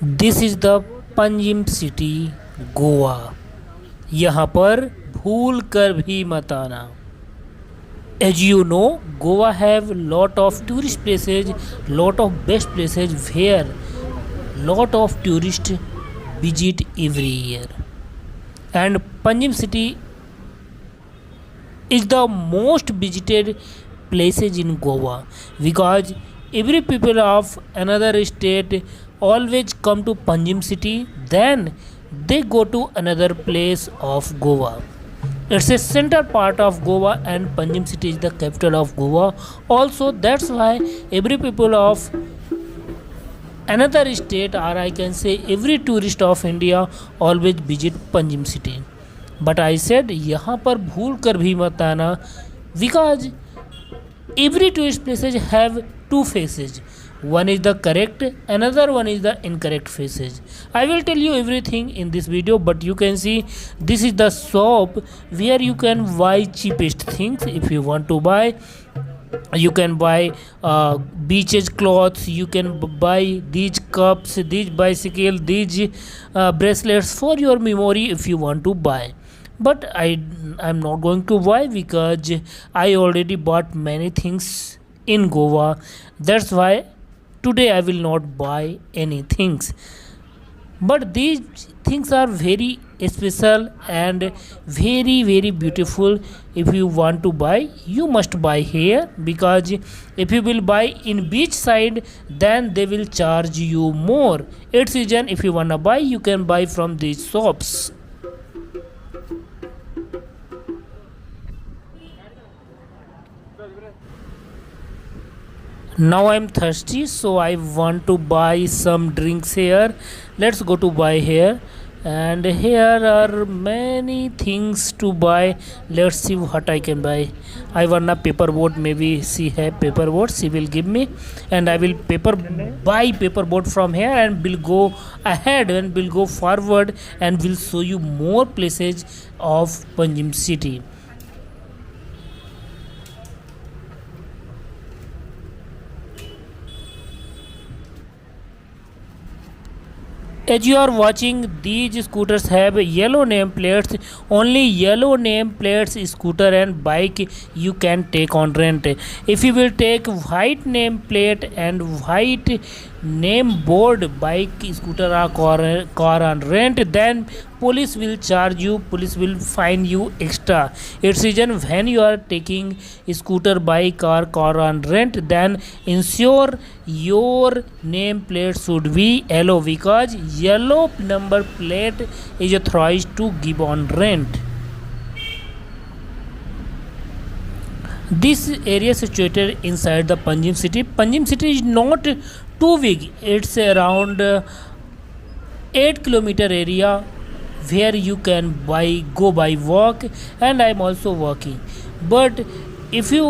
This is the Panjim city Goa. यहाँ पर भूल कर भी मत आना। As you know, Goa have lot of tourist places, lot of best places where lot of tourists visit every year. And Panjim city is the most visited places in Goa because every people of another state always come to Panjim city, then they go to another place of Goa. It's a center part of Goa and Panjim city is the capital of Goa. Also, that's why every people of another state, or I can say every tourist of India always visit Panjim city. But I said यहाँ पर भूल कर भी मत आना because every tourist places have two faces. One is the correct, another one is the incorrect faces. I will tell you everything in this video, but you can see this is the shop where you can buy cheapest things. If you want to buy, you can buy beaches clothes, you can buy these cups, these bicycle, these bracelets for your memory if you want to buy. But I'm not going to buy because I already bought many things in Goa. That's why today I will not buy any things. But these things are very special and very beautiful. If you want to buy, you must buy here because if you will buy in beach side, then they will charge you more. It's season, if you wanna buy, you can buy from these shops. Now I'm thirsty, so I want to buy some drinks here. Let's go to buy here. And here are many things to buy. Let's see what I can buy. I want a paper boat. Maybe she have paper boat. She will give me, and I will buy paper boat from here, and will go ahead and will go forward, and will show you more places of Panjim city. As you are watching, these scooters have yellow name plates. Only yellow name plates scooter and bike you can take on rent. If you will take white name plate and white name board bike, scooter or car on rent, then police will charge you, police will fine you extra. It's reason when you are taking scooter, bike or car on rent, then ensure your name plate should be yellow because yellow number plate is authorized to give on rent. This area situated inside the Panjim city. Panjim city is not too big. It's around 8 kilometer area where you can go by walk, and I'm also walking. But if you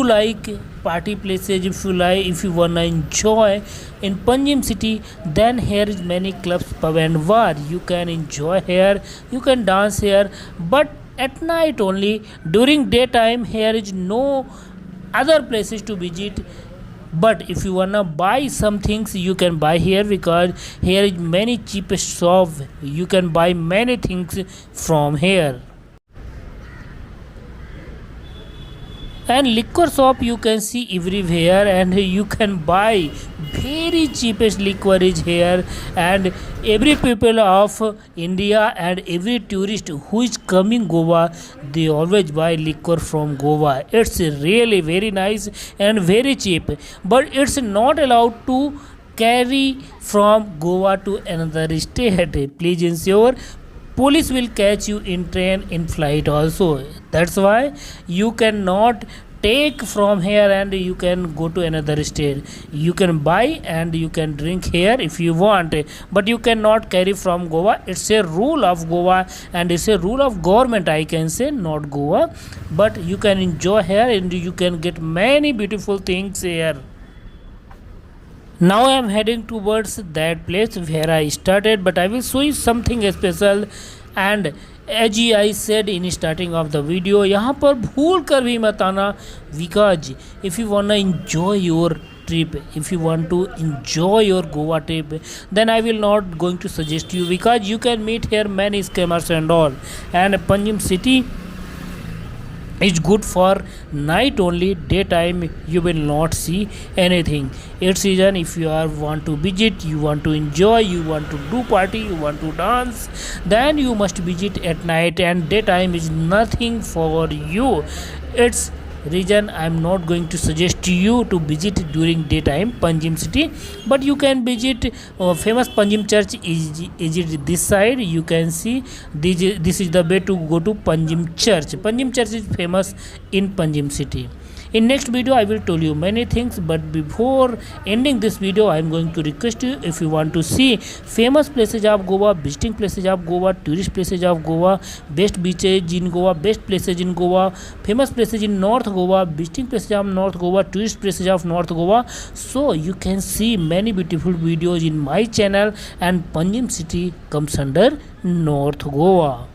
like party places, if you wanna enjoy in Panjim city, then here is many clubs, pub and bar. You can enjoy here, you can dance here, but at night only. During daytime here is no other places to visit. But if you wanna buy some things, you can buy here because here is many cheapest shop. You can buy many things from here. And liquor shop you can see everywhere, and you can buy very cheapest liquor is here. And every people of India and every tourist who is coming Goa, they always buy liquor from Goa. It's really very nice and very cheap, but it's not allowed to carry from Goa to another state. Please ensure police will catch you in train, in flight also. That's why you cannot take from here and you can go to another state. You can buy and you can drink here if you want, but you cannot carry from Goa. It's a rule of Goa and it's a rule of government, I can say, not Goa. But you can enjoy here and you can get many beautiful things here. Now I am heading towards that place where I started, but I will show you something special. And as I said in starting of the video, यहाँ पर भूल कर भी मत आना because if you wanna enjoy your trip, if you want to enjoy your Goa trip, then I will not going to suggest you, because you can meet here many scammers and all. And Panjim city is good for night only. Daytime you will not see anything. It's season, if you are want to visit, you want to enjoy, you want to do party, you want to dance, then you must visit at night, and daytime is nothing for you. It's reason I'm not going to suggest you to visit during daytime Panjim city. But you can visit famous Panjim church is it this side. You can see this is the way to go to Panjim church. Panjim church is famous in Panjim city. In next video I will tell you many things, but before ending this video I am going to request you, if you want to see famous places of Goa, visiting places of Goa, tourist places of Goa, best beaches in Goa, best places in Goa, famous places in North Goa, visiting places of North Goa, tourist places of North Goa, so you can see many beautiful videos in my channel, and Panjim city comes under North Goa.